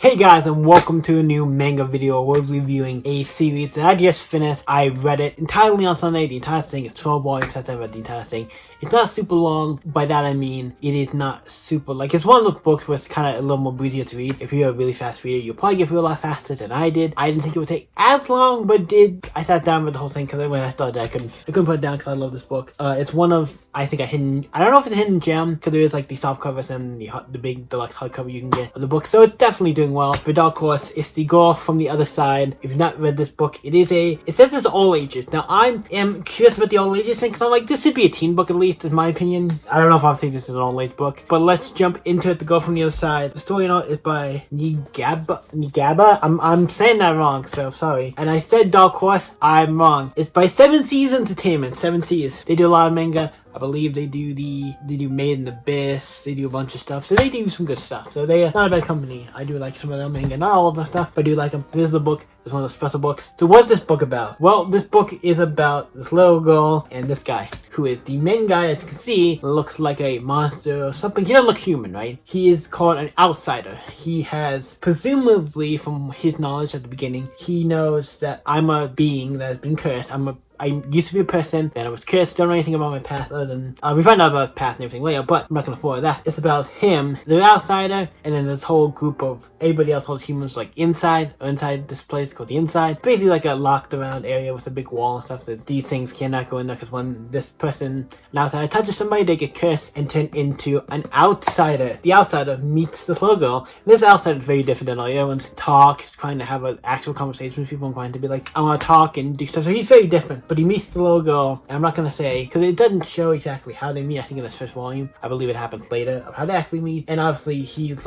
Hey guys, and welcome to a new manga video. We're reviewing a series that I just finished. I read it entirely on Sunday. The entire thing is 12 volumes. That's I read the entire thing. It's not super long. By that I mean it is not super, like, it's one of those books where it's kind of a little more breezier to read. If you're a really fast reader, you'll probably get through a lot faster than I did. I didn't think it would take as long, but did. I sat down with the whole thing because when I started, I couldn't put it down because I love this book. It's one of, I think, I don't know if it's a hidden gem because there is like the soft covers and the big deluxe hardcover you can get of the book. So it's definitely doing well. But of course, it's the girl from the other side. If you've not read this book, it says it's all ages. Now, I am curious about the all ages thing, because I'm like, this should be a teen book at least, in my opinion. I don't know if I'll say this is an all age book, but let's jump into it. The girl from the other side. The story is by Nigaba. I'm saying that wrong, so sorry. And I said Dark Horse, I'm wrong. It's by 7 Seas Entertainment, 7 Seas. They do a lot of manga. I believe they do Made in the Abyss, they do a bunch of stuff, so they do some good stuff. So they are not a bad company. I do like some of their manga, not all of their stuff, but I do like them. This is the book, it's one of the special books. So what's this book about? Well, this book is about this little girl and this guy, who is the main guy. As you can see, looks like a monster or something. He doesn't look human, right? He is called an outsider. He has, presumably from his knowledge at the beginning, he knows that I'm a being that has been cursed. I used to be a person, then I was cursed. Don't know anything about my past other than, we find out about his past and everything later, but I'm not gonna spoil that. It's about him, the outsider, and then this whole group of everybody else, all the humans, like inside this place called the inside. Basically like a locked around area with a big wall and stuff that these things cannot go in there, because when this person, an outsider, touches somebody, they get cursed and turn into an outsider. The outsider meets this little girl, and this outsider is very different than all the other ones. Talk, is trying to have an actual conversation with people and trying to be like, I want to talk and do stuff. So he's very different. But he meets the little girl, and I'm not gonna say, because it doesn't show exactly how they meet. I think in this first volume, I believe it happens later, of how they actually meet. And obviously, he's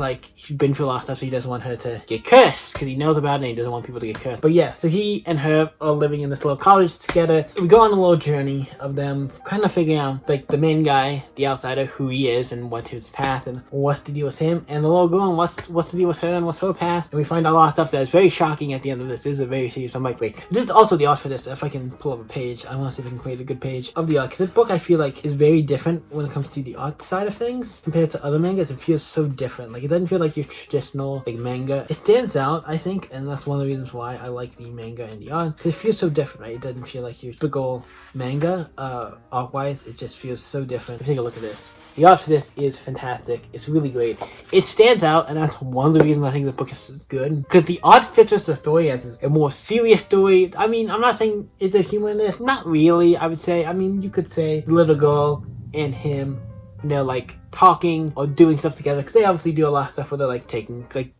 been through a lot of stuff, so he doesn't want her to get cursed, because he knows about it and he doesn't want people to get cursed. But yeah, so he and her are living in this little college together. We go on a little journey of them kind of figuring out, like, the main guy, the outsider, who he is and what's his past and what's the deal with him, and the little girl and what's the deal with her and what's her past. And we find out a lot of stuff that is very shocking at the end of this. This is a very serious. I'm like, wait, this is also the art for this. If I can pull up a page, I want to see if I can create a good page of the art, because this book I feel like is very different when it comes to the art side of things compared to other mangas. It feels so different. Like, it doesn't feel like your traditional, like, manga. It stands out, I think, and that's one of the reasons why I like the manga and the art, because it feels so different, right? It doesn't feel like your typical manga, art-wise. It just feels so different. Take a look at this. The art for this is fantastic. It's really great. It stands out, and that's one of the reasons I think the book is good. Because the art fits with the story as a more serious story. I mean, I'm not saying it's a humor in this. Not really, I would say. I mean, you could say the little girl and him, and they're like talking or doing stuff together, because they obviously do a lot of stuff where they're like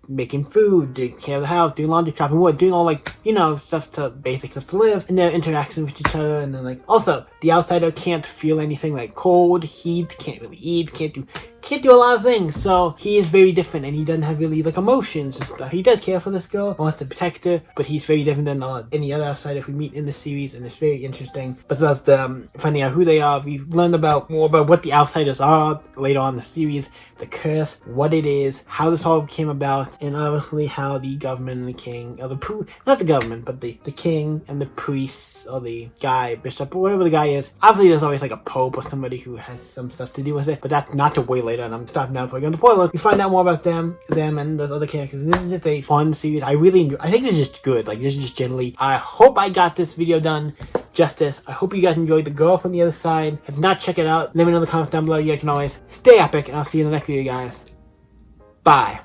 making food, taking care of the house, doing laundry, chopping wood, doing all, like, you know, basic stuff to live, and their interaction with each other. And then, like, also the outsider can't feel anything, like cold, heat, can't really eat, can't do a lot of things. So he is very different, and he doesn't have really, like, emotions and stuff. He does care for this girl, wants to protect her, but he's very different than any other outsider we meet in the series, and it's very interesting. But that's finding out who they are. We've learned more about what the outsiders are later on in the series, the curse, what it is, how this all came about, and obviously how the government and the king, or not the government, but the king and the priests, or the guy, bishop, or whatever the guy is. Obviously there's always like a pope or somebody who has some stuff to do with it, but that's not to wait later, and I'm stopping now before I go into spoilers. We find out more about them and those other characters, and this is just a fun series. I really enjoy. I think this is just good. Like, this is just generally, I hope I got this video done justice. I hope you guys enjoyed The Girl from the Other Side. If not, check it out. Let me know in the comments down below. You guys can always stay epic, and I'll see you in the next video, guys. Bye.